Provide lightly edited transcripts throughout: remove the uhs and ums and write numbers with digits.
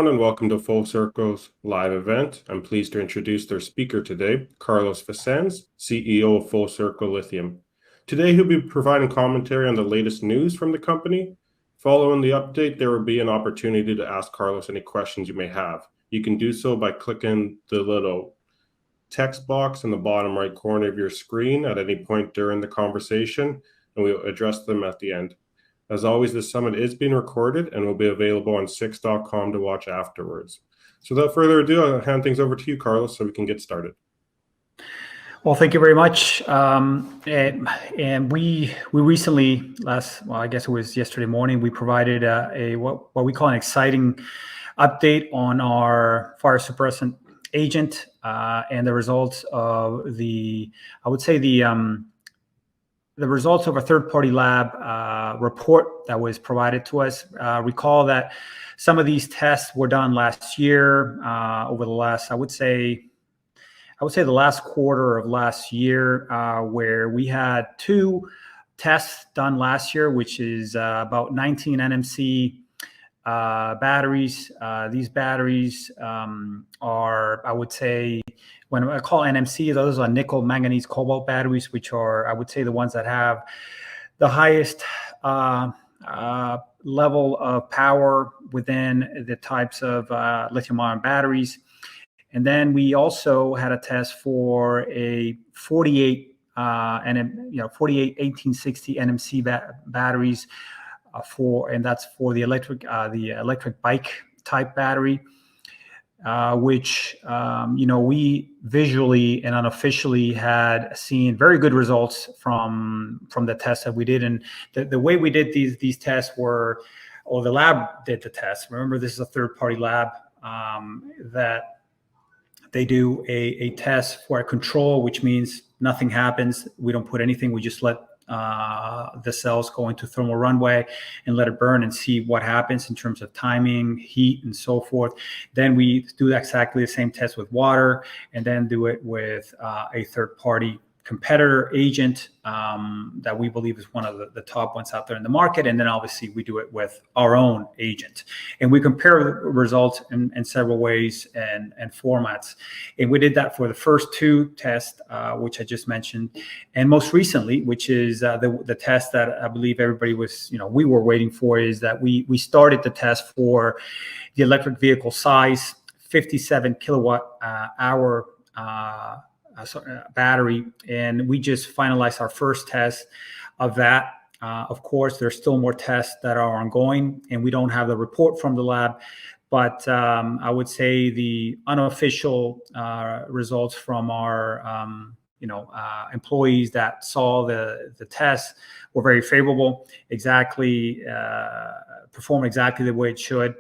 everyone, and welcome to Full Circle's live event. I'm pleased to introduce their speaker today, Carlos Vicens, CEO of Full Circle Lithium. Today, he'll be providing commentary on the latest news from the company. Following the update, there will be an opportunity to ask Carlos any questions you may have. You can do so by clicking the little text box in the bottom right corner of your screen at any point during the conversation, and we'll address them at the end. As always, this summit is being recorded and will be available on six.com to watch afterwards. So without further ado, I'll hand things over to you, Carlos, so we can get started. Well, thank you very much. And we recently, I guess it was yesterday morning, we provided what we call an exciting update on our fire suppressant agent and the results of the results of a third-party lab report that was provided to us. Recall that some of these tests were done last year, over the last, I would say the last quarter of last year, where we had 2 tests done last year, which is about 19 NMC batteries. These batteries are, I would say, when I call NMC, those are nickel, manganese, cobalt batteries, which are, I would say, the ones that have the highest level of power within the types of lithium-ion batteries. And then we also had a test for a 48 1860 NMC batteries and that's for the electric bike type battery, which we visually and unofficially had seen very good results from the tests that we did. And the way we did these tests were, or the lab did the tests. Remember, this is a third-party lab that they do a test for a control, which means nothing happens. We don't put anything. We just let the cells go into thermal runway and let it burn and see what happens in terms of timing, heat, and so forth. Then we do exactly the same test with water, and then do it with a third-party competitor agent that we believe is one of the top ones out there in the market. And then obviously we do it with our own agent. And we compare the results in several ways and formats. And we did that for the first 2 tests, which I just mentioned. And most recently, which is the test that I believe everybody was, we were waiting for, is that we started the test for the electric vehicle size, 57 kilowatt hour battery, and we just finalized our first test of that. Of course, there's still more tests that are ongoing, and we don't have the report from the lab, but I would say the unofficial results from our employees that saw the test were very favorable, perform exactly the way it should.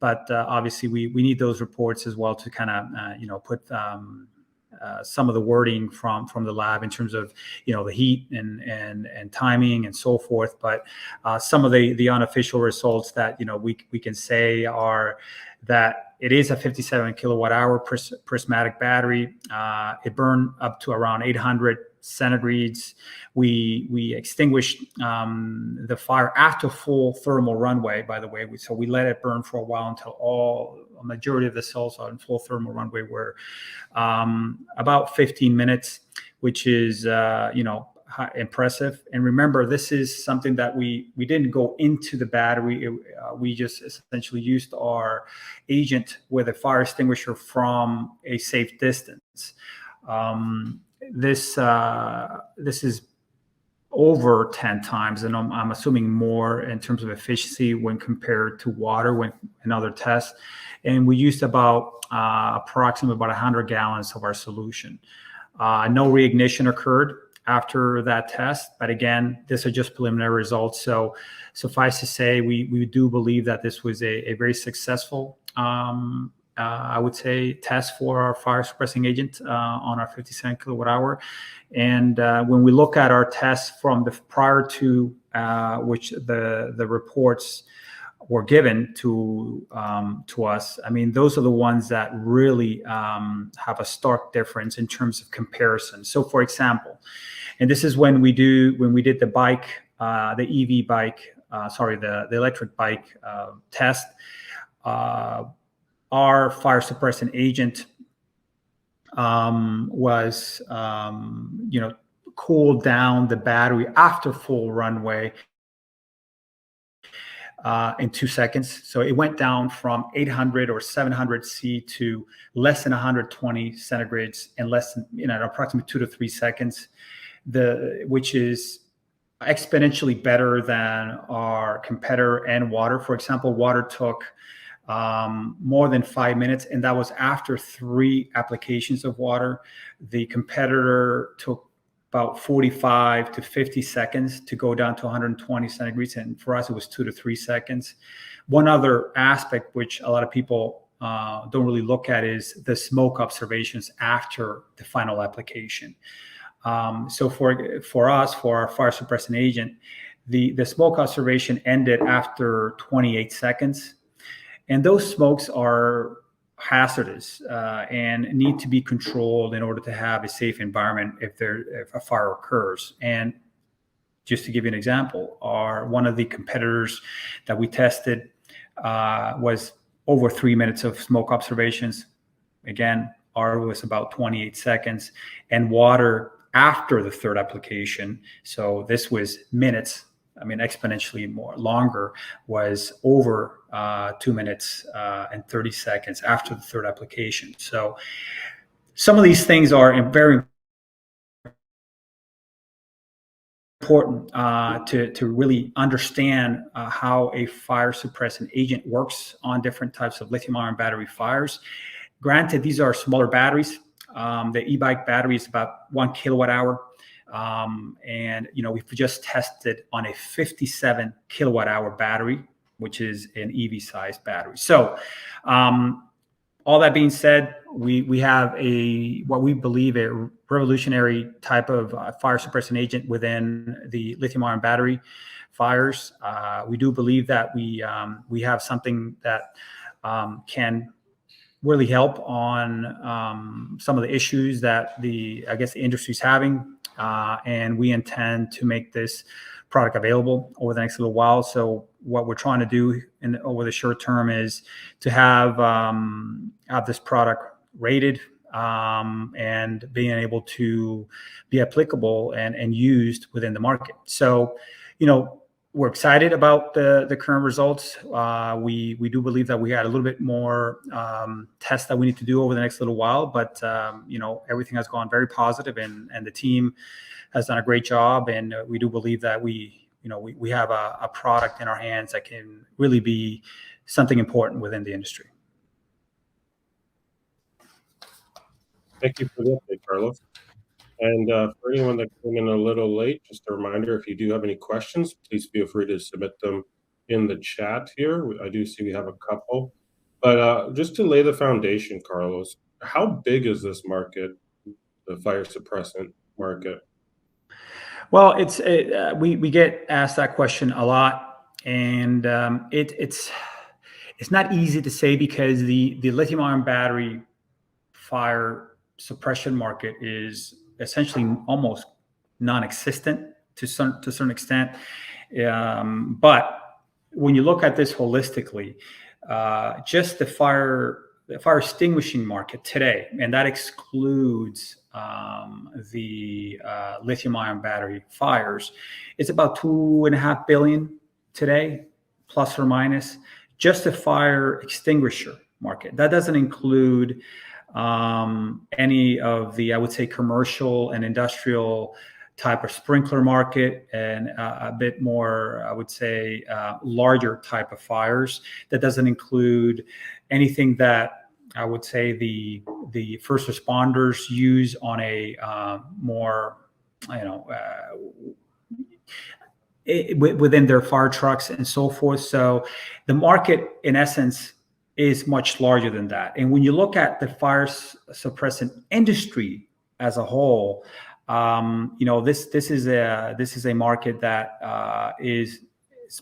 But obviously we need those reports as well to kind of put some of the wording from the lab in terms of the heat and timing and so forth. But some of the unofficial results that we can say are that it is a 57 kilowatt hour prismatic battery. It burned up to around 800 centigrades. We extinguished the fire after full thermal runway, by the way. So we let it burn for a while until a majority of the cells on full thermal runway were about 15 minutes, which is impressive. And remember, this is something that we didn't go into the battery. We just essentially used our agent with a fire extinguisher from a safe distance. This is over 10 times, and I'm assuming more in terms of efficiency when compared to water in other tests. And we used approximately about 100 gallons of our solution. No reignition occurred after that test, but again, these are just preliminary results. So suffice to say, we do believe that this was a very successful I would say test for our fire suppressing agent on our 57 kilowatt hour. And when we look at our tests from the prior to which the reports were given to us, I mean, those are the ones that really have a stark difference in terms of comparison. So for example, and this is when we did the bike, the EV bike, the electric bike test. our fire suppressant agent was, cooled down the battery after full runway in 2 seconds. So it went down from 800 or 700 C to less than 120 centigrades in less than, approximately 2 to 3 seconds, which is exponentially better than our competitor and water. For example, water took more than 5 minutes, and that was after 3 applications of water. The competitor took about 45 to 50 seconds to go down to 120 centigrades, and for us it was 2 to 3 seconds. One other aspect which a lot of people don't really look at is the smoke observations after the final application. So for us, for our fire suppressant agent, the smoke observation ended after 28 seconds. And those smokes are hazardous and need to be controlled in order to have a safe environment if a fire occurs. And just to give you an example, one of the competitors that we tested was over 3 minutes of smoke observations. Again, ours was about 28 seconds, and water after the 3rd application, so this was minutes, exponentially longer, was over 2 minutes and 30 seconds after the 3rd application. So some of these things are very important to really understand how a fire suppressant agent works on different types of lithium-ion battery fires. Granted, these are smaller batteries. The e-bike battery is about 1 kilowatt hour. And we've just tested on a 57 kilowatt hour battery, which is an EV sized battery. So all that being said, we have what we believe a revolutionary type of fire suppressant agent within the lithium ion battery fires. We do believe that we have something that can really help on some of the issues that the industry is having. And we intend to make this product available over the next little while. So what we're trying to do over the short term is to have this product rated and being able to be applicable and used within the market. So, we're excited about the current results. We do believe that we had a little bit more tests that we need to do over the next little while, but everything has gone very positive, and the team has done a great job. And we do believe that we have a product in our hands that can really be something important within the industry. Thank you for the update, Carlos. And for anyone that came in a little late, just a reminder, if you do have any questions, please feel free to submit them in the chat here. I do see we have a couple. But just to lay the foundation, Carlos, how big is this market, the fire suppressant market? Well, we get asked that question a lot, and it's not easy to say because the lithium-ion battery fire suppression market is essentially almost non-existent to a certain extent. But when you look at this holistically, just the fire extinguishing market today, and that excludes the lithium-ion battery fires, it's about $2.5 billion today, plus or minus. Just the fire extinguisher market. That doesn't include any of the, I would say, commercial and industrial type of sprinkler market, and a bit more, I would say, larger type of fires. That doesn't include anything that I would say the first responders use on a more, within their fire trucks and so forth. So the market, in essence, is much larger than that. And when you look at the fire suppressant industry as a whole, this is a market that is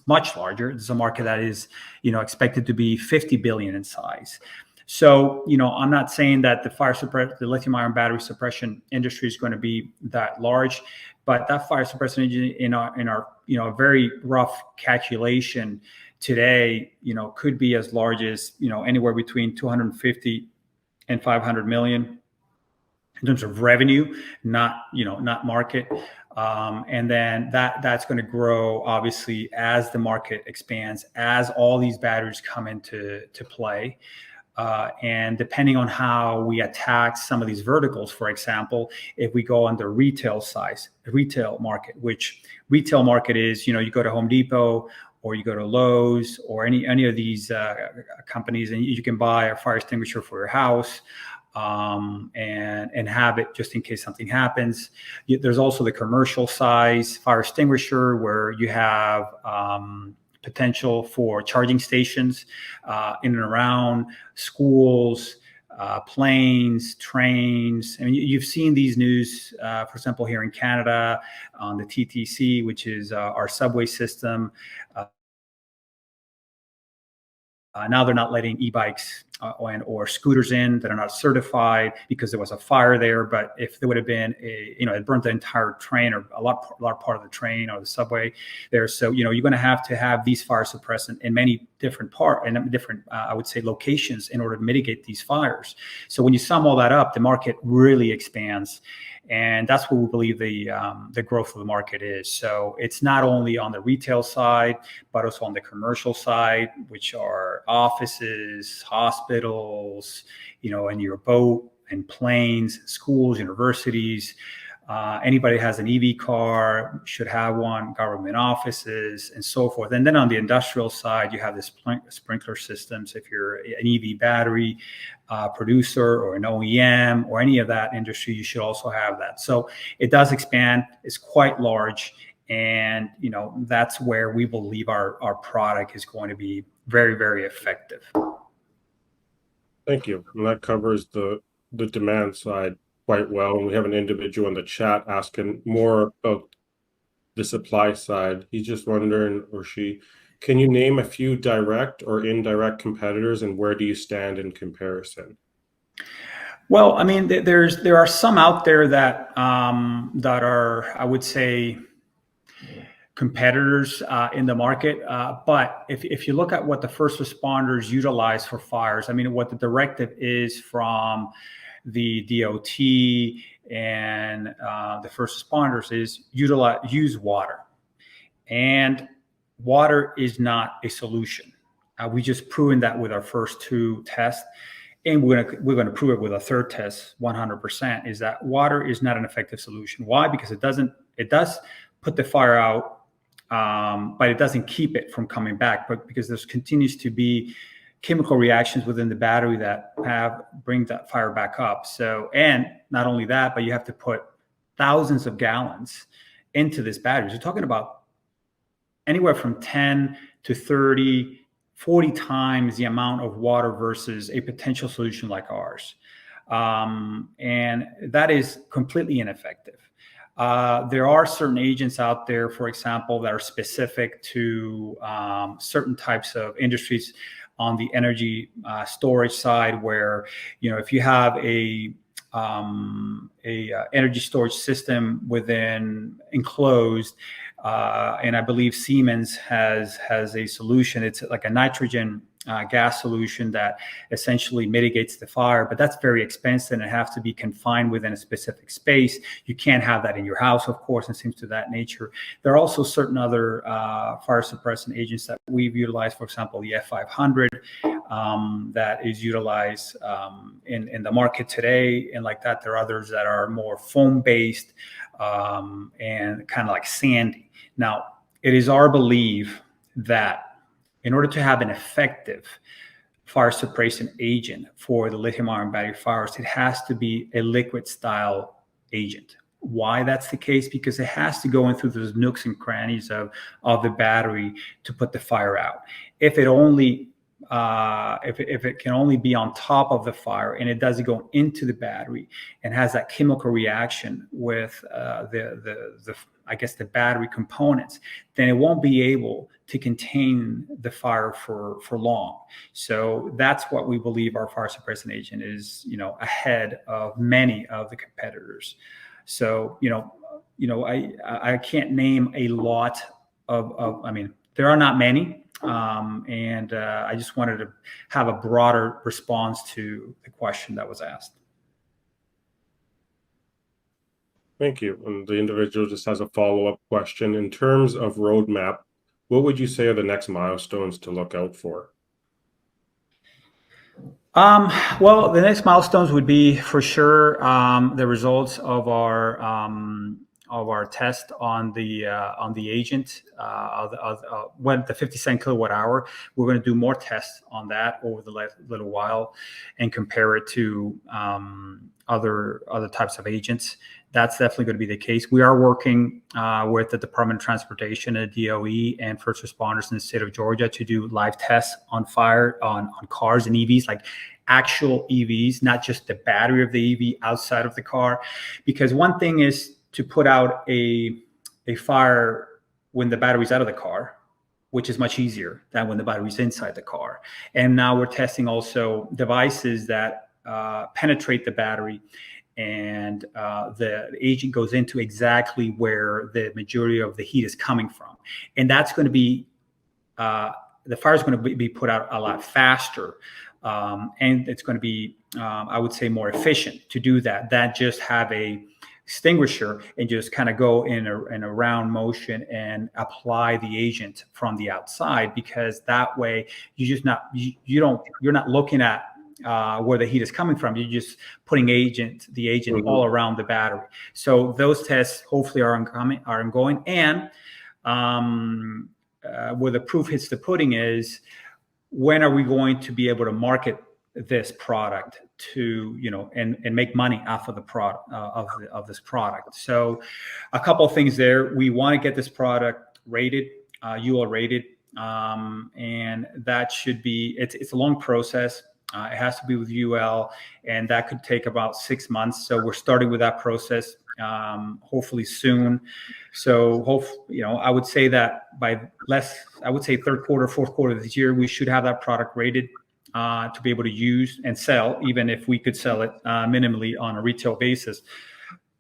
much larger. This is a market that is expected to be 50 billion in size. So I'm not saying that the lithium-ion battery suppression industry is going to be that large, but that fire suppression engine in our a very rough calculation today, could be as large as, anywhere between 250 and 500 million in terms of revenue, not market. And then that's going to grow, obviously, as the market expands, as all these batteries come into play. And depending on how we attack some of these verticals, for example, if we go on the retail market, which retail market is, you go to Home Depot or you go to Lowe's or any of these companies, and you can buy a fire extinguisher for your house. And have it just in case something happens. There's also the commercial size fire extinguisher where you have potential for charging stations in and around schools, planes, trains. I mean, you've seen these news, for example, here in Canada on the TTC, which is our subway system. Now they're not letting e-bikes or scooters in that are not certified because there was a fire there. But if there would have been it burnt the entire train or a lot part of the train or the subway there. So, you're going to have these fire suppressant in many different I would say, locations in order to mitigate these fires. So when you sum all that up, the market really expands. And that's what we believe the growth of the market is. So it's not only on the retail side, but also on the commercial side, which are offices, hospitals, in your boat and planes, schools, universities. Anybody who has an EV car should have one, government offices, and so forth. And then on the industrial side, you have the sprinkler systems. If you're an EV battery producer or an OEM or any of that industry, you should also have that. So it does expand. It's quite large. And, that's where we believe our product is going to be very, very effective. Thank you. And that covers the demand side quite well. And we have an individual in the chat asking more about the supply side. He's just wondering, or she, can you name a few direct or indirect competitors, and where do you stand in comparison? Well, I mean, there are some out there that are, I would say, competitors in the market. But if you look at what the first responders utilize for fires, I mean, what the directive is from the DOT and the first responders is use water. And water is not a solution. We just proven that with our first two tests. And we're going to prove it with a third test 100%, is that water is not an effective solution. Why? Because it does put the fire out, but it doesn't keep it from coming back. But because there continues to be chemical reactions within the battery that bring that fire back up. So, and not only that, but you have to put thousands of gallons into this battery. So you're talking about anywhere from 10 to 30, 40 times the amount of water versus a potential solution like ours. And that is completely ineffective. There are certain agents out there, for example, that are specific to certain types of industries on the energy storage side, where, if you have a energy storage system within enclosed, and I believe Siemens has a solution. It's like a nitrogen gas solution that essentially mitigates the fire, but that's very expensive and it has to be confined within a specific space. You can't have that in your house, of course, and things to that nature. There are also certain other fire suppressant agents that we've utilized, for example, the F500 that is utilized in the market today. And like that, there are others that are more foam-based and kind of like sandy. Now, it is our belief that in order to have an effective fire suppression agent for the lithium-ion battery fires, it has to be a liquid-style agent. Why that's the case? Because it has to go in through those nooks and crannies of the battery to put the fire out. If it only if it can only be on top of the fire and it doesn't go into the battery and has that chemical reaction with the battery components, then it won't be able to contain the fire for long. So that's what we believe our fire suppressant agent is, ahead of many of the competitors. So, I can't name a lot I mean, there are not many. And I just wanted to have a broader response to the question that was asked. Thank you. And the individual just has a follow-up question. In terms of roadmap, what would you say are the next milestones to look out for? Well, the next milestones would be for sure the results of our test on the agent when the 57 kilowatt hour. We're going to do more tests on that over the last little while and compare it to other types of agents. That's definitely going to be the case. We are working with the Department of Transportation and DOE and first responders in the state of Georgia to do live tests on cars and EVs, like actual EVs, not just the battery of the EV outside of the car. Because one thing is to put out a fire when the battery's out of the car, which is much easier than when the battery's inside the car. And now we're testing also devices that penetrate the battery, and the agent goes into exactly where the majority of the heat is coming from. And that's going to be, the fire is going to be put out a lot faster. And it's going to be, I would say, more efficient to do that than just have a extinguisher and just kind of go in a round motion and apply the agent from the outside, because that way you're not looking at where the heat is coming from. You're just putting the agent all around the battery. So those tests hopefully are ongoing. And where the proof hits the pudding is, when are we going to be able to market this product to, and make money off of the product of this product? So a couple of things there. We want to get this product rated, UL rated, and that should be, it's a long process. It has to be with UL, and that could take about 6 months. So we're starting with that process, hopefully soon. So I would say that I would say third quarter, fourth quarter of this year, we should have that product rated to be able to use and sell, even if we could sell it minimally on a retail basis.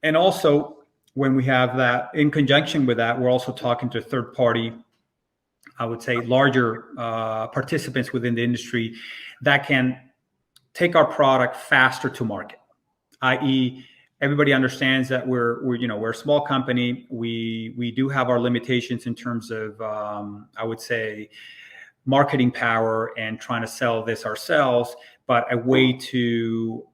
And also, when we have that, in conjunction with that, we're also talking to third party, I would say larger participants within the industry that can take our product faster to market, i.e., everybody understands that we're a small company. We do have our limitations in terms of, I would say, marketing power and trying to sell this ourselves, but a way to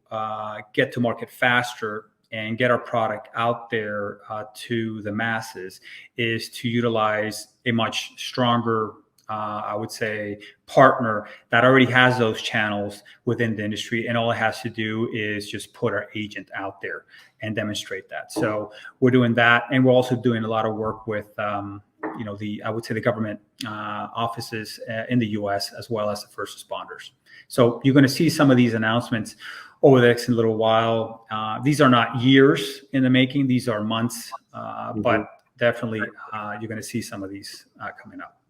get to market faster and get our product out there to the masses is to utilize a much stronger, I would say, partner that already has those channels within the industry, and all it has to do is just put our agent out there and demonstrate that. So we're doing that, and we're also doing a lot of work with I would say the government offices in the U.S. as well as the first responders. So you're going to see some of these announcements over the next little while. These are not years in the making; these are months, but definitely you're going to see some of these coming up.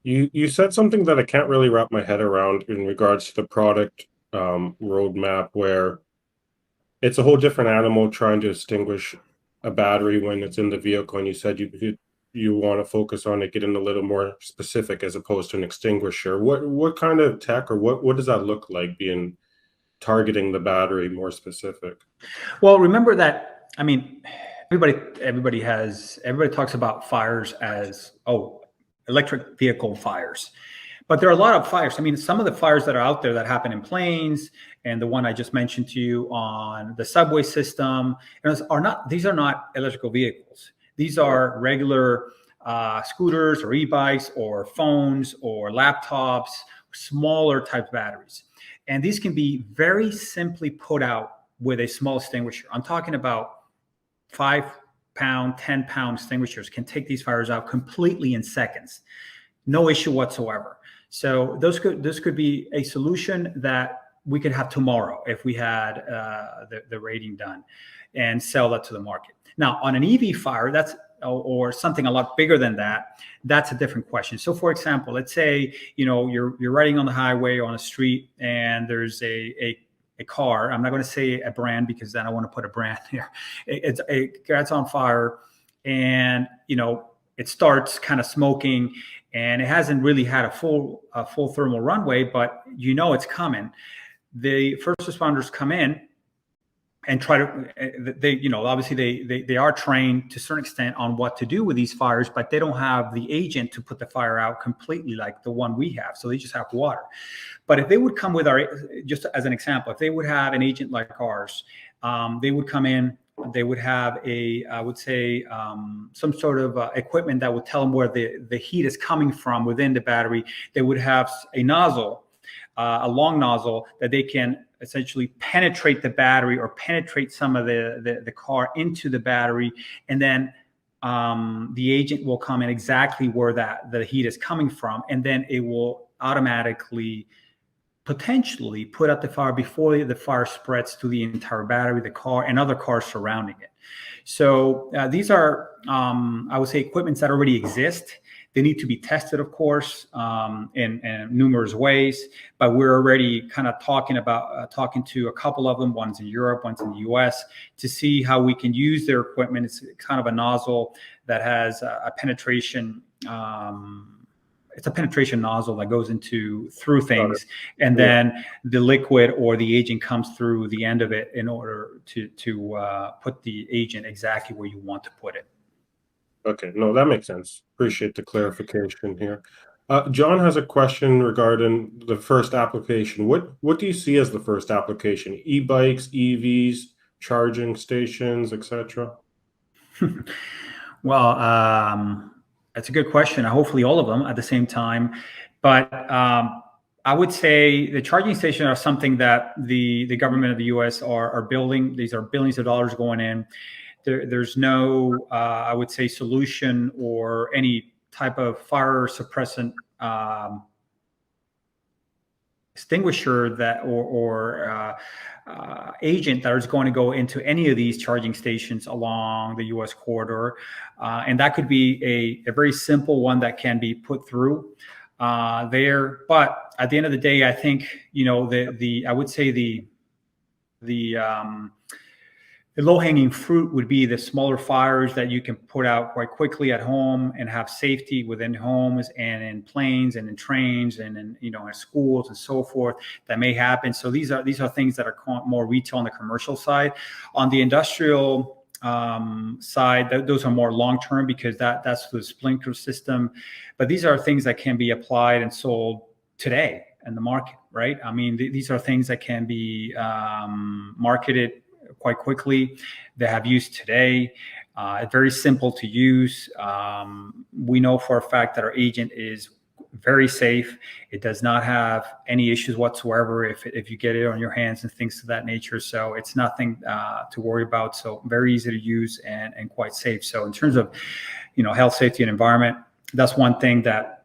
You said something that I can't really wrap my head around in regards to the product roadmap, where it's a whole different animal trying to extinguish a battery when it's in the vehicle, and you said you want to focus on it, getting a little more specific as opposed to an extinguisher. What kind of tech, or what does that look like, being targeting the battery more specific? Well, remember that, I mean, everybody talks about fires as, electric vehicle fires. But there are a lot of fires. I mean, some of the fires that are out there that happen in planes, and the one I just mentioned to you on the subway system, these are not electrical vehicles. These are regular scooters or e-bikes or phones or laptops, smaller type batteries. And these can be very simply put out with a small extinguisher. I'm talking about 5-pound, 10-pound extinguishers can take these fires out completely in seconds. No issue whatsoever. So this could be a solution that we could have tomorrow if we had the rating done and sell that to the market. Now, on an EV fire, or something a lot bigger than that, that's a different question. So, for example, let's say you're riding on the highway on a street, and there's a car. I'm not going to say a brand because then I want to put a brand here. It's on fire, and it starts kind of smoking, and it hasn't really had a full thermal runway, but you know it's coming. The first responders come in and try to, obviously they are trained to a certain extent on what to do with these fires, but they don't have the agent to put the fire out completely like the one we have. So they just have water. But if they would come with just as an example, if they would have an agent like ours, they would come in, they would have I would say, some sort of equipment that would tell them where the heat is coming from within the battery. They would have a nozzle, a long nozzle that they can essentially penetrate the battery or penetrate some of the car into the battery, and then the agent will come in exactly where the heat is coming from, and then it will automatically potentially put out the fire before the fire spreads to the entire battery, the car, and other cars surrounding it. So these are, I would say, equipments that already exist. They need to be tested, of course, in numerous ways. But we're already kind of talking to a couple of them. One's in Europe, one's in the U.S., to see how we can use their equipment. It's kind of a nozzle that has a penetration. It's a penetration nozzle that goes through things, and then the liquid or the agent comes through the end of it in order to put the agent exactly where you want to put it. Okay, no, that makes sense. Appreciate the clarification here. John has a question regarding the first application. What do you see as the first application? E-bikes, EVs, charging stations, etc.? Well, that's a good question. Hopefully all of them at the same time. But I would say the charging stations are something that the government of the U.S. are building. These are billions of dollars going in. There's no, I would say, solution or any type of fire suppressant extinguisher that or agent that is going to go into any of these charging stations along the U.S. corridor, and that could be a very simple one that can be put through there. But at the end of the day, I think I would say the low-hanging fruit would be the smaller fires that you can put out quite quickly at home and have safety within homes and in planes and in trains and in schools and so forth that may happen. So these are things that are more retail on the commercial side. On the industrial side, those are more long-term because that's the sprinkler system. But these are things that can be applied and sold today in the market, right? I mean, these are things that can be marketed quite quickly. They have use today. It's very simple to use. We know for a fact that our agent is very safe. It does not have any issues whatsoever if you get it on your hands and things of that nature. So it's nothing to worry about. So very easy to use and quite safe. So in terms of health, safety, and environment, that's one thing that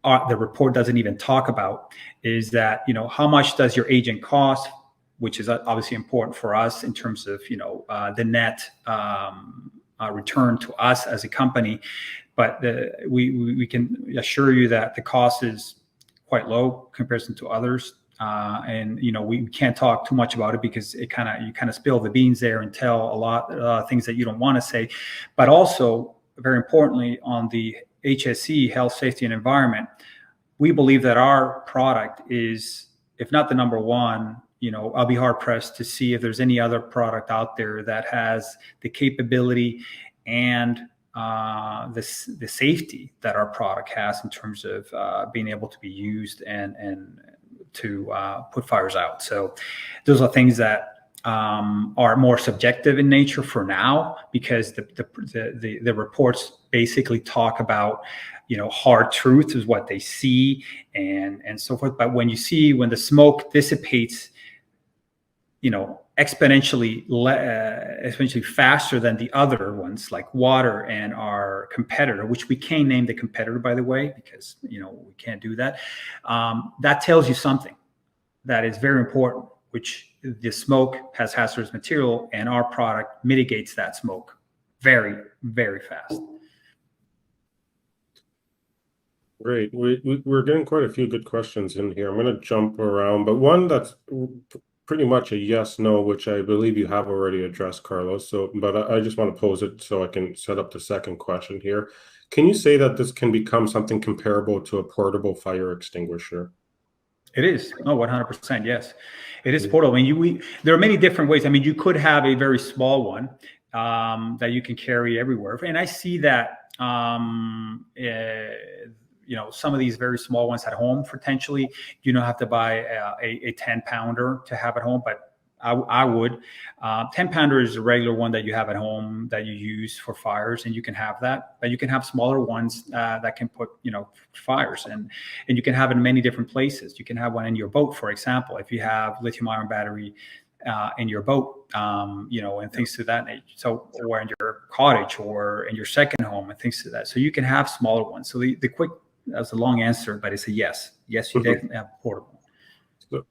the report doesn't even talk about, is that how much does your agent cost, which is obviously important for us in terms of the net return to us as a company. But we can assure you that the cost is quite low comparison to others, and we can't talk too much about it because you kind of spill the beans there and tell a lot of things that you don't want to say. But also, very importantly, on the HSE, health, safety, and environment, we believe that our product is, if not the number one, I'll be hard pressed to see if there's any other product out there that has the capability and the safety that our product has in terms of being able to be used and to put fires out. So those are things that are more subjective in nature for now, because the reports basically talk about hard truth is what they see and so forth. But when the smoke dissipates exponentially faster than the other ones, like water and our competitor, which we can't name the competitor, by the way, because we can't do that. That tells you something that is very important, which the smoke has hazardous material, and our product mitigates that smoke very, very fast. Great. We're getting quite a few good questions in here. I'm going to jump around, but one that's pretty much a yes, no, which I believe you have already addressed, Carlos. So, but I just want to pose it so I can set up the second question here. Can you say that this can become something comparable to a portable fire extinguisher? It is. Oh, 100%. Yes, it is Mhm. portable. I mean, there are many different ways. I mean, you could have a very small one that you can carry everywhere. And I see that, some of these very small ones at home, potentially, you don't have to buy a 10 pounder to have at home, but I would. 10 pounder is a regular one that you have at home that you use for fires, and you can have that. But you can have smaller ones that can put, fires, and you can have it in many different places. You can have one in your boat, for example, if you have lithium-ion battery in your boat, and things to that nature. So, or in your cottage, or in your second home, and things to that. So you can have smaller ones. So the quick, that's a long answer, but it's a yes. Yes, you Mhm. definitely have portable. So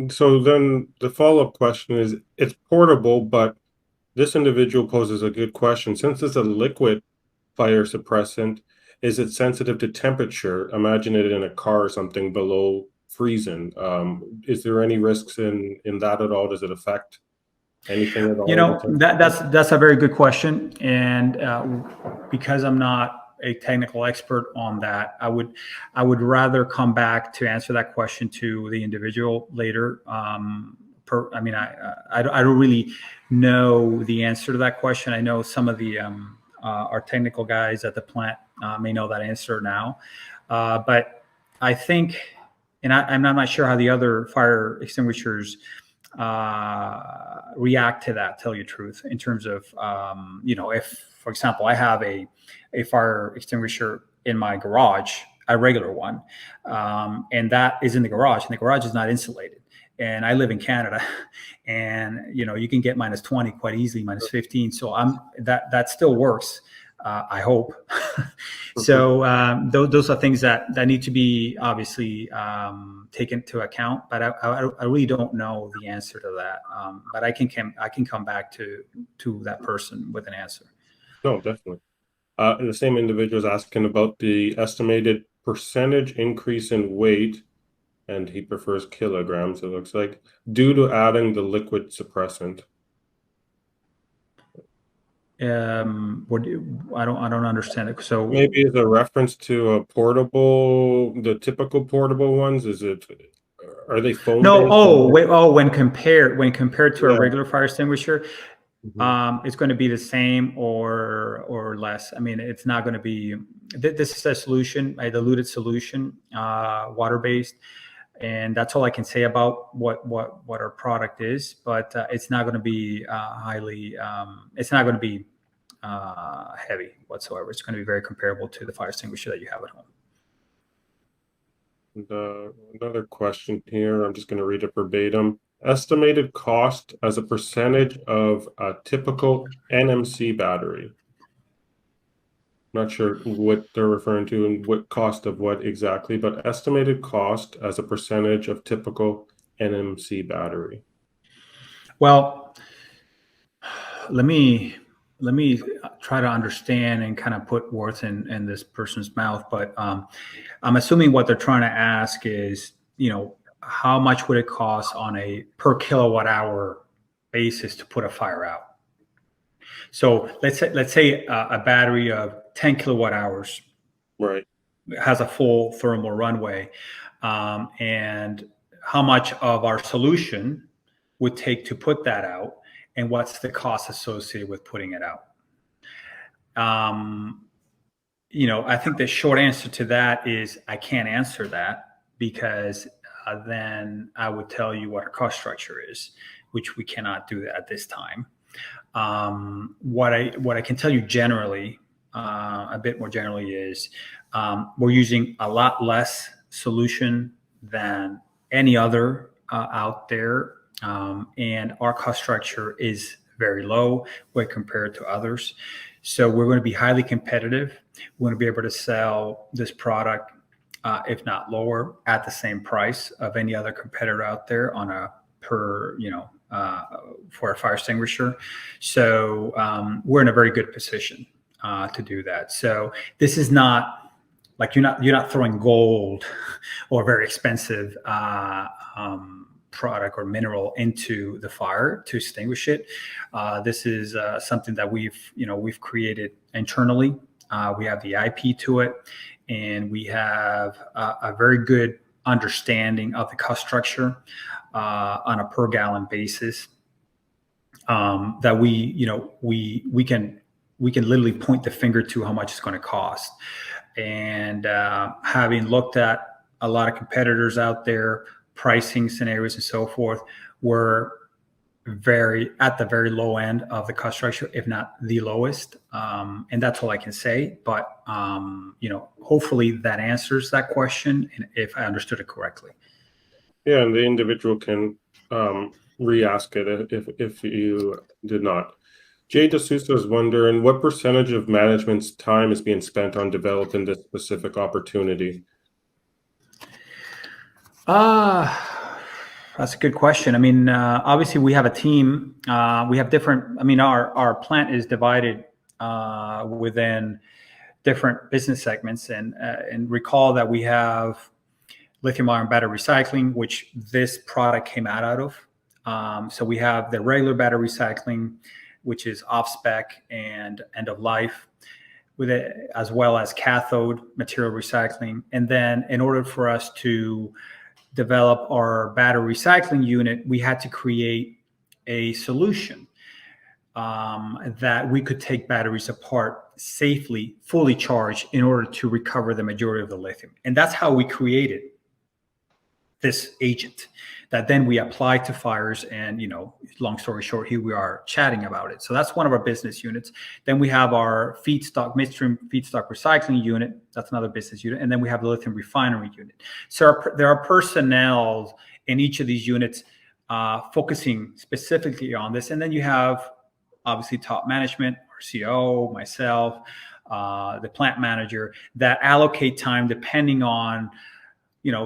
so then the follow-up question is, it's portable, but this individual poses a good question. Since it's a liquid fire suppressant, is it sensitive to temperature? Imagine it in a car or something below freezing. Is there any risks in that at all? Does it affect anything at all with temperature? That's a very good question, and because I'm not a technical expert on that, I would rather come back to answer that question to the individual later. I don't really know the answer to that question. I know some of the our technical guys at the plant may know that answer now, but I think, and I'm not sure how the other fire extinguishers react to that, tell you the truth, in terms of if, for example, I have a fire extinguisher in my garage, a regular one, and that is in the garage, and the garage is not insulated, and I live in Canada, and you can get -20 quite easily, -15. So that still works, I hope. Mhm. So those are things that need to be obviously taken into account. But I really don't know the answer to that. But I can come back to that person with an answer. No, definitely. And the same individual is asking about the estimated percentage increase in weight, and he prefers kilograms, it looks like, due to adding the liquid suppressant. I don't understand it. So Maybe as a reference to a portable, the typical portable ones, are they foam no, based? when compared to a Yeah. regular fire extinguisher, Mhm. it's going to be the same or less. I mean, it's not going to be. This is a solution, a diluted solution, water based, and that's all I can say about what our product is. But it's not going to be highly. It's not going to be heavy whatsoever. It's going to be very comparable to the fire extinguisher that you have at home. And, another question here, I'm just going to read it verbatim. Estimated cost as a percentage of a typical NMC battery. Not sure what they're referring to and what cost of what exactly, but estimated cost as a percentage of typical NMC battery. Well, let me try to understand and kind of put words in this person's mouth. But I'm assuming what they're trying to ask is, how much would it cost on a per kilowatt hour basis to put a fire out? So let's say a battery of 10 kilowatt hours Right. has a full thermal runway, and how much of our solution would take to put that out, and what's the cost associated with putting it out? Um, I think the short answer to that is I can't answer that, because then I would tell you what our cost structure is, which we cannot do that at this time. What I can tell you generally, a bit more generally, is we're using a lot less solution than any other out there, and our cost structure is very low when compared to others. So we're going to be highly competitive. We're going to be able to sell this product, if not lower, at the same price of any other competitor out there on a per, for a fire extinguisher. So we're in a very good position to do that. So this is not like you're not throwing gold or very expensive product or mineral into the fire to extinguish it. This is something that we've created internally. We have the IP to it, and we have a very good understanding of the cost structure on a per gallon basis. That we can literally point the finger to how much it's going to cost. And having looked at a lot of competitors out there, pricing scenarios and so forth, we're at the very low end of the cost structure, if not the lowest. And that's all I can say. But hopefully that answers that question, and if I understood it correctly. Yeah, and the individual can re-ask it if you did not. Jay D'Souza is wondering what percentage of management's time is being spent on developing this specific opportunity. That's a good question. I mean, obviously we have a team. We have different. I mean, our plant is divided within different business segments, and recall that we have lithium-ion battery recycling, which this product came out of. So we have the regular battery recycling, which is off-spec and end of life, with it, as well as cathode material recycling. And then in order for us to develop our battery recycling unit, we had to create a solution that we could take batteries apart safely, fully charged, in order to recover the majority of the lithium. And that's how we created this agent that then we applied to fires. And, long story short, here we are chatting about it. So that's one of our business units. Then we have our midstream feedstock recycling unit. That's another business unit. And then we have the lithium refinery unit. So there are personnel in each of these units focusing specifically on this. And then you have obviously top management, our CEO, myself, the plant manager, that allocate time depending on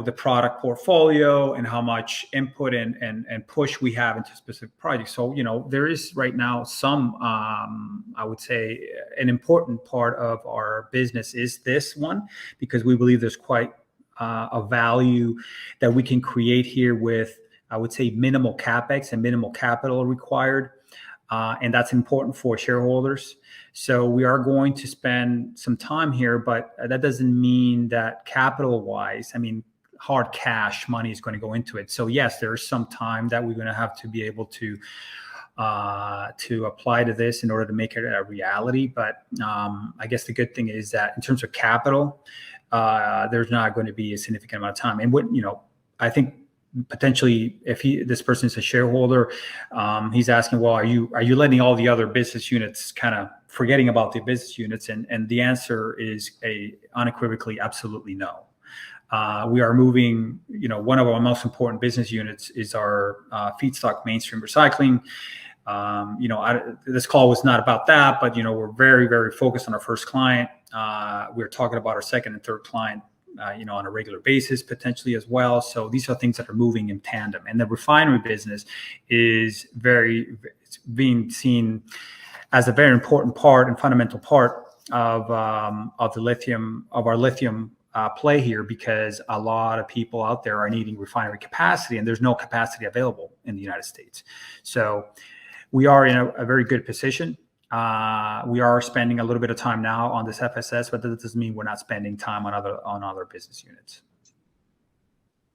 the product portfolio and how much input and push we have into specific projects. So, there is right now some, I would say, an important part of our business is this one, because we believe there's quite a value that we can create here with, I would say, minimal capex and minimal capital required. And that's important for shareholders. So we are going to spend some time here, but that doesn't mean that capital-wise, I mean, hard cash money is going to go into it. So yes, there's some time that we're going to have to be able to apply to this in order to make it a reality. But I guess the good thing is that in terms of capital, there's not going to be a significant amount of time. And I think potentially, if this person is a shareholder, he's asking, well, are you letting all the other business units kind of forgetting about the business units? And the answer is unequivocally absolutely no. We are moving, one of our most important business units is our feedstock mainstream recycling. This call was not about that, but, we're very, very focused on our first client. We're talking about our second and third client, on a regular basis, potentially as well. So these are things that are moving in tandem. And the refinery business is it's being seen as a very important part and fundamental part of our lithium play here, because a lot of people out there are needing refinery capacity, and there's no capacity available in the United States. So we are in a very good position. We are spending a little bit of time now on this FSS, but that doesn't mean we're not spending time on other business units.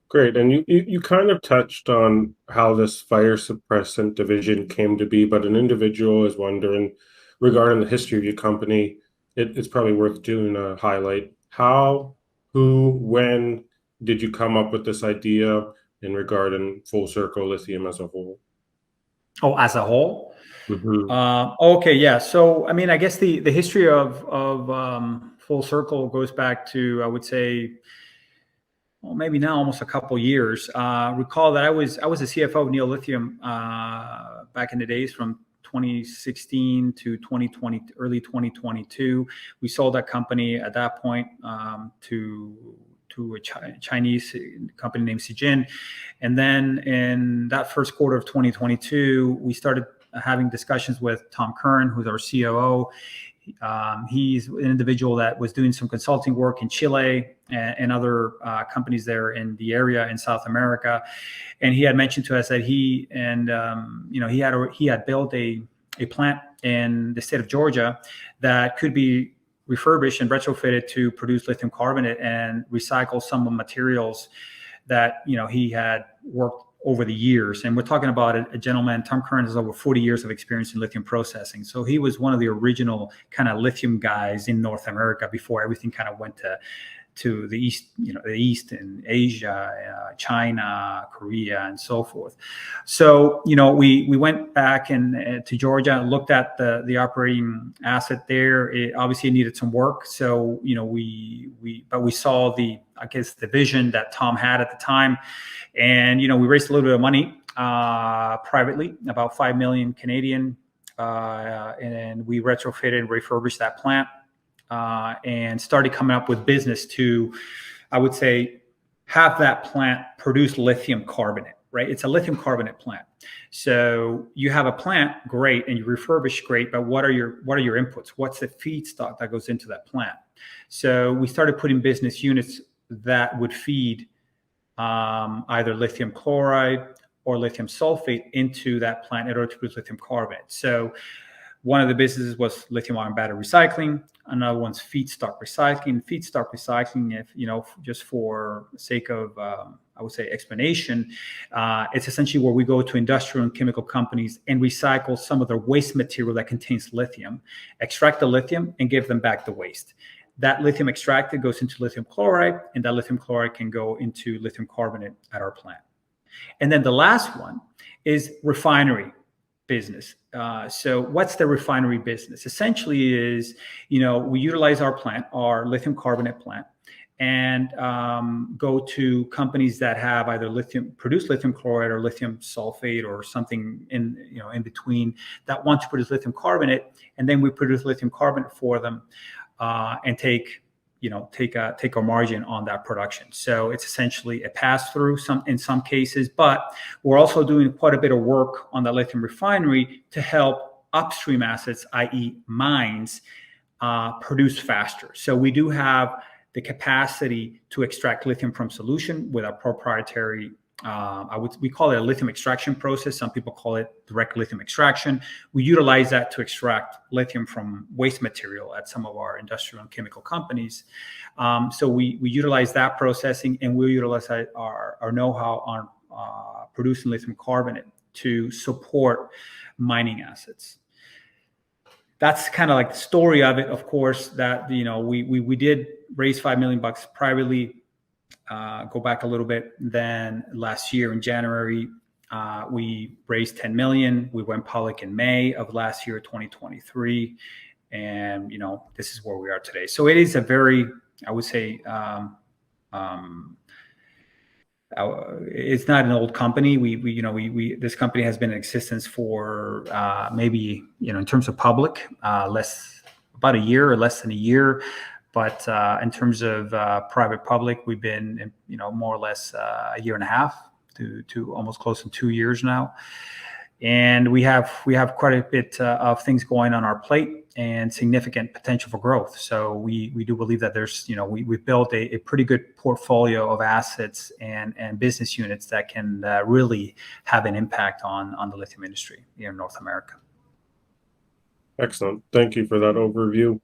Great. And you kind of touched on how this fire suppressant division came to be, but an individual is wondering regarding the history of your company. It's probably worth doing a highlight. How, who, when did you come up with this idea in regarding Full Circle Lithium as a whole? Oh, as a whole? Mm-hmm. Okay, yeah. So, I mean, I guess the history of Full Circle goes back to, I would say, well, maybe now almost a couple years. Recall that I was the CFO of Neo Lithium back in the days from 2016 to 2020, early 2022. We sold that company at that point to a Chinese company named Zijin. And then in that first quarter of 2022, we started having discussions with Tom Curran, who's our COO. He's an individual that was doing some consulting work in Chile and other companies there in the area in South America. And he had mentioned to us that he had built a plant in the state of Georgia that could be refurbished and retrofitted to produce lithium carbonate and recycle some of the materials that he had worked over the years. And we're talking about a gentleman, Tom Curran, has over 40 years of experience in lithium processing. So he was one of the original kind of lithium guys in North America before everything kind of went to the east, the east in Asia, China, Korea, and so forth. So, we went back to Georgia and looked at the operating asset there. It obviously needed some work. So, but we saw the vision that Tom had at the time. And, we raised a little bit of money privately, about 5 million Canadian, and we retrofitted and refurbished that plant. And started coming up with business to, I would say, have that plant produce lithium carbonate, right? It's a lithium carbonate plant. So you have a plant, great, and you refurbish, great, but what are your inputs? What's the feedstock that goes into that plant? So we started putting business units that would feed either lithium chloride or lithium sulfate into that plant in order to produce lithium carbonate. So one of the businesses was lithium-ion battery recycling. Another one's feedstock recycling. Feedstock recycling, if just for sake of, I would say, explanation, it's essentially where we go to industrial and chemical companies and recycle some of their waste material that contains lithium, extract the lithium, and give them back the waste. That lithium extracted goes into lithium chloride, and that lithium chloride can go into lithium carbonate at our plant. And then the last one is refinery business. So what's the refinery business? Essentially is, we utilize our lithium carbonate plant, and go to companies that have either produce lithium chloride or lithium sulfate or something in between that want to produce lithium carbonate. And then we produce lithium carbonate for them and take a margin on that production. So it's essentially a pass-through in some cases, but we're also doing quite a bit of work on the lithium refinery to help upstream assets, i.e. mines, produce faster. So we do have the capacity to extract lithium from solution with our proprietary, we call it a lithium extraction process. Some people call it direct lithium extraction. We utilize that to extract lithium from waste material at some of our industrial and chemical companies. So we utilize that processing, and we utilize our know-how on producing lithium carbonate to support mining assets. That's kind of like the story of it. Of course, that we did raise $5 million privately. Go back a little bit. Then last year in January, we raised $10 million. We went public in May of last year, 2023, and this is where we are today. So it is a very, I would say, it's not an old company. This company has been in existence for maybe in terms of public, about a year or less than a year. But in terms of private public, we've been, more or less a year and a half to almost close to 2 years now. And we have quite a bit of things going on our plate and significant potential for growth. So we do believe that there's, we've built a pretty good portfolio of assets and business units that can really have an impact on the lithium industry here in North America. Excellent. Thank you for that overview.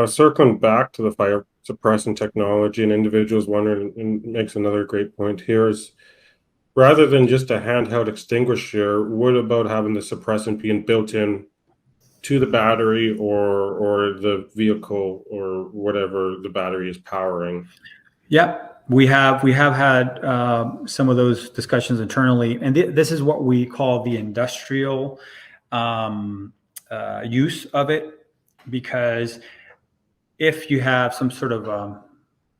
Circling back to the fire suppressant technology, and individuals wondering, and makes another great point here, is rather than just a handheld extinguisher, what about having the suppressant being built in to the battery or the vehicle or whatever the battery is powering? Yeah, we have had some of those discussions internally, and this is what we call the industrial use of it, because if you have some sort of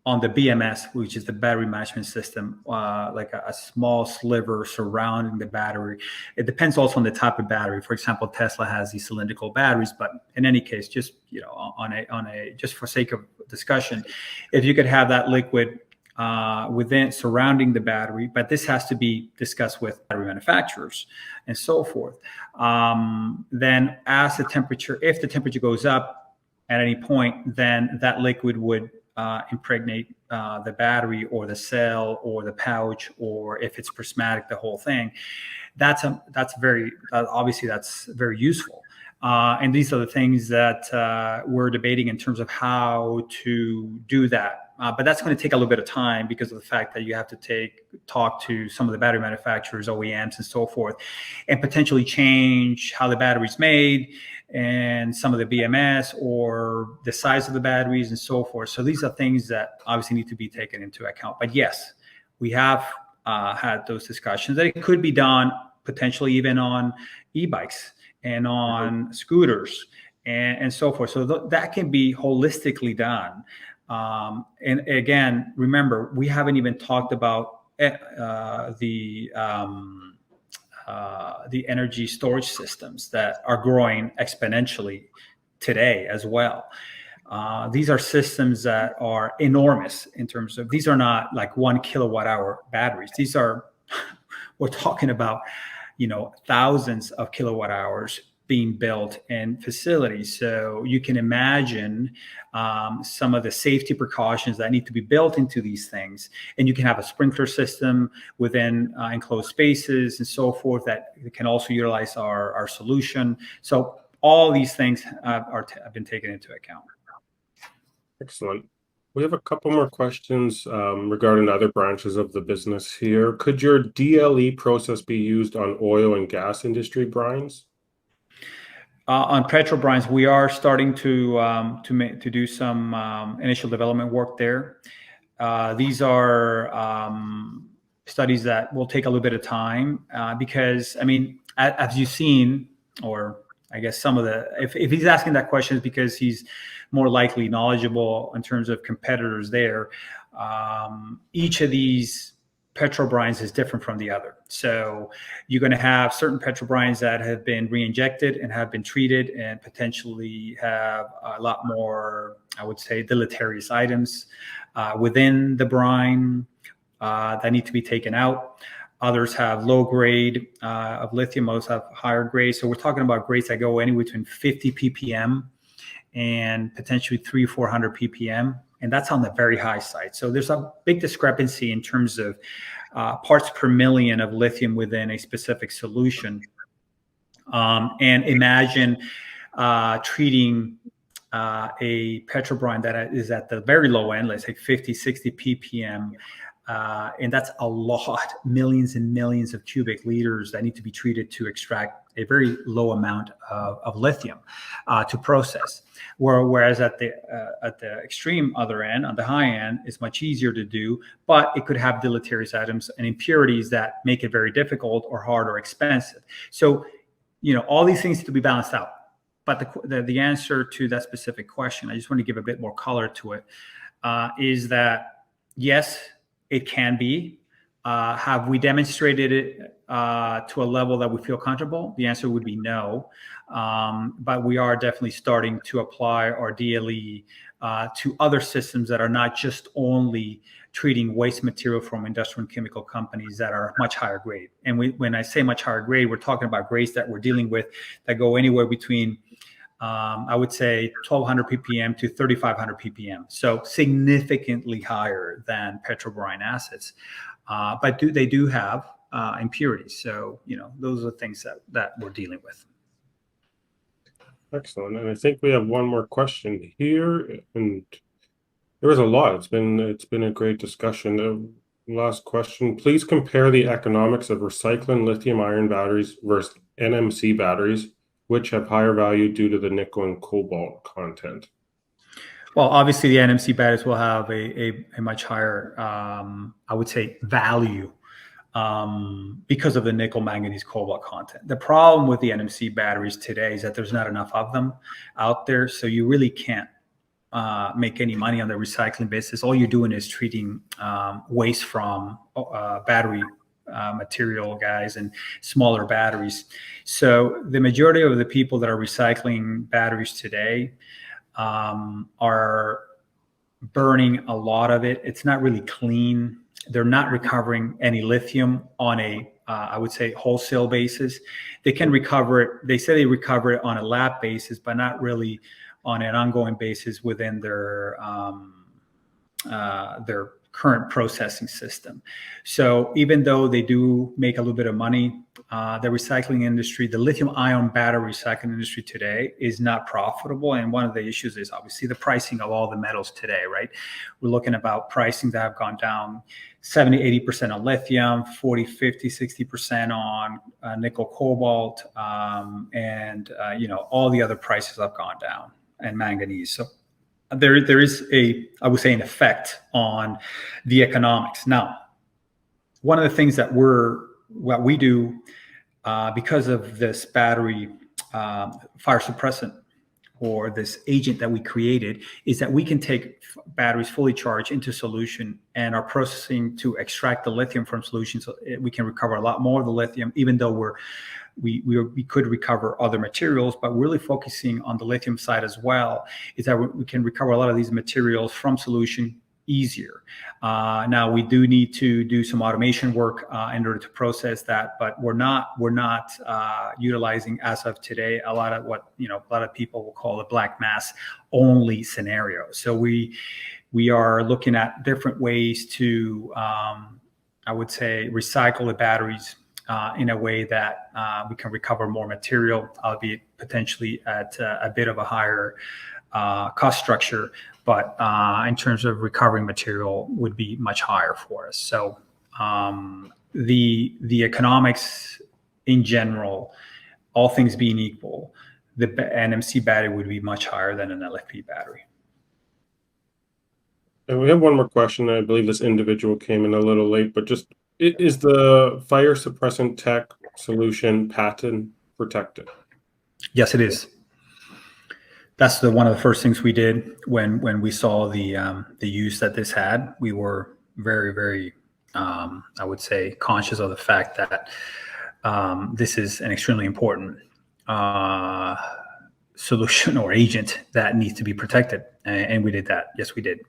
on the BMS, which is the battery management system, like a small sliver surrounding the battery. It depends also on the type of battery. For example, Tesla has these cylindrical batteries, but in any case, just just for sake of discussion, if you could have that liquid within surrounding the battery, but this has to be discussed with battery manufacturers and so forth. Then if the temperature goes up, at any point, then that liquid would impregnate the battery or the cell or the pouch, or if it's prismatic, the whole thing. That's very obviously that's very useful. And these are the things that we're debating in terms of how to do that. But that's going to take a little bit of time because of the fact that you have to talk to some of the battery manufacturers, OEMs, and so forth, and potentially change how the battery's made and some of the BMS or the size of the batteries and so forth. So these are things that obviously need to be taken into account. But yes, we have had those discussions that it could be done potentially even on e-bikes and on scooters and so forth. So that can be holistically done. And again, remember, we haven't even talked about the energy storage systems that are growing exponentially today as well. These are systems that are enormous in terms of, these are not like 1 kilowatt hour batteries. These are, we're talking about, thousands of kilowatt hours being built in facilities. So you can imagine some of the safety precautions that need to be built into these things. And you can have a sprinkler system within enclosed spaces and so forth that can also utilize our solution. So all these things have been taken into account. Excellent. We have a couple more questions regarding other branches of the business here. Could your DLE process be used on oil and gas industry brines? On petrol brines, we are starting to do some initial development work there. These are studies that will take a little bit of time because, I mean, as you've seen, or I guess some of the, if he's asking that question, is because he's more likely knowledgeable in terms of competitors there. Each of these petrol brines is different from the other. So you're going to have certain petrol brines that have been re-injected and have been treated and potentially have a lot more, I would say, deleterious items within the brine that need to be taken out. Others have low grade of lithium, most have higher grade. So we're talking about grades that go anywhere between 50 ppm and potentially 300-400 ppm. And that's on the very high side. So there's a big discrepancy in terms of parts per million of lithium within a specific solution. And imagine treating a petrol brine that is at the very low end, let's say 50-60 ppm. And that's a lot, millions and millions of cubic liters that need to be treated to extract a very low amount of lithium to process. Whereas at the extreme other end, on the high end, it's much easier to do, but it could have deleterious items and impurities that make it very difficult or hard or expensive. So, all these things need to be balanced out. But the answer to that specific question, I just want to give a bit more color to it, is that yes, it can be. Have we demonstrated it to a level that we feel comfortable? The answer would be no. But we are definitely starting to apply our DLE to other systems that are not just only treating waste material from industrial and chemical companies that are much higher grade. And when I say much higher grade, we're talking about grades that we're dealing with that go anywhere between I would say 1200 ppm to 3500 ppm. So significantly higher than petrobrine assets. But they do have impurities. So, those are the things that we're dealing with. Excellent. And I think we have one more question here. And there was a lot. It's been a great discussion. Last question. Please compare the economics of recycling lithium ion batteries versus NMC batteries, which have higher value due to the nickel and cobalt content. Well, obviously the NMC batteries will have a much higher, I would say, value because of the nickel, manganese, cobalt content. The problem with the NMC batteries today is that there's not enough of them out there. So you really can't make any money on the recycling basis. All you're doing is treating waste from battery material guys and smaller batteries. So the majority of the people that are recycling batteries today are burning a lot of it. It's not really clean. They're not recovering any lithium on a, I would say, wholesale basis. They can recover it. They say they recover it on a lab basis, but not really on an ongoing basis within their current processing system. So even though they do make a little bit of money, the recycling industry, the lithium-ion battery recycling industry today is not profitable. And one of the issues is obviously the pricing of all the metals today, right? We're looking about pricing that have gone down 70, 80% on lithium, 40, 50, 60% on nickel, cobalt, and all the other prices have gone down, and manganese. So there is I would say, an effect on the economics. Now, one of the things that we do because of this battery fire suppressant, or this agent that we created, is that we can take batteries fully charged into solution, and our processing to extract the lithium from solution, so we can recover a lot more of the lithium, even though we could recover other materials. But really focusing on the lithium side as well is that we can recover a lot of these materials from solution easier. Now we do need to do some automation work in order to process that, but we're not utilizing, as of today, a lot of what a lot of people will call a black mass only scenario. So we are looking at different ways to I would say recycle the batteries in a way that we can recover more material, albeit potentially at a bit of a higher cost structure, but in terms of recovering material would be much higher for us. So the economics in general, all things being equal, the NMC battery would be much higher than an LFP battery. And we have one more question. I believe this individual came in a little late, but just, is the fire suppressant tech solution patent protected? Yes, it is. That's one of the first things we did when we saw the use that this had. We were very, very, I would say, conscious of the fact that this is an extremely important solution or agent that needs to be protected, and we did that. Yes, we did.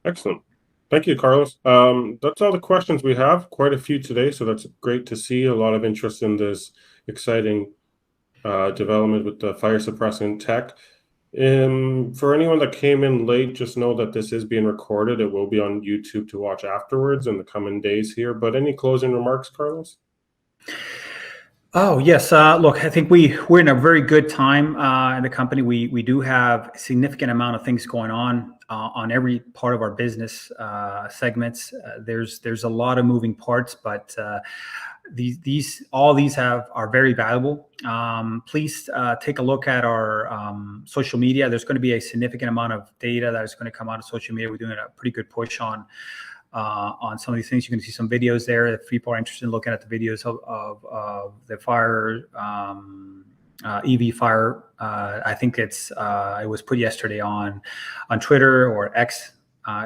Excellent. Thank you, Carlos. That's all the questions we have. Quite a few today, so that's great to see. A lot of interest in this exciting development with the fire suppressant tech. For anyone that came in late, just know that this is being recorded. It will be on YouTube to watch afterwards in the coming days here. But any closing remarks, Carlos? Oh, yes. Look, I think we're in a very good time in the company. We do have a significant amount of things going on every part of our business segments. There's a lot of moving parts, but all these are very valuable. Please take a look at our social media. There's going to be a significant amount of data that is going to come out of social media. We're doing a pretty good push on some of these things. You can see some videos there if people are interested in looking at the videos of the fire, EV fire. I think it was put yesterday on Twitter or X,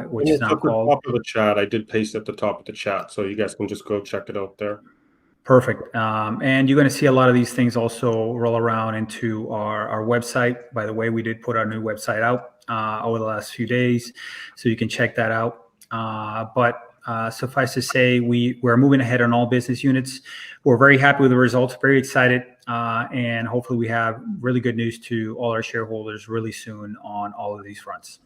which is now called. Top of the chat, I did paste at the top of the chat, so you guys can just go check it out there. Perfect. And you're going to see a lot of these things also roll around into our website. By the way, we did put our new website out over the last few days, so you can check that out. But suffice to say, we're moving ahead on all business units. We're very happy with the results, very excited, and hopefully we have really good news to all our shareholders really soon on all of these fronts.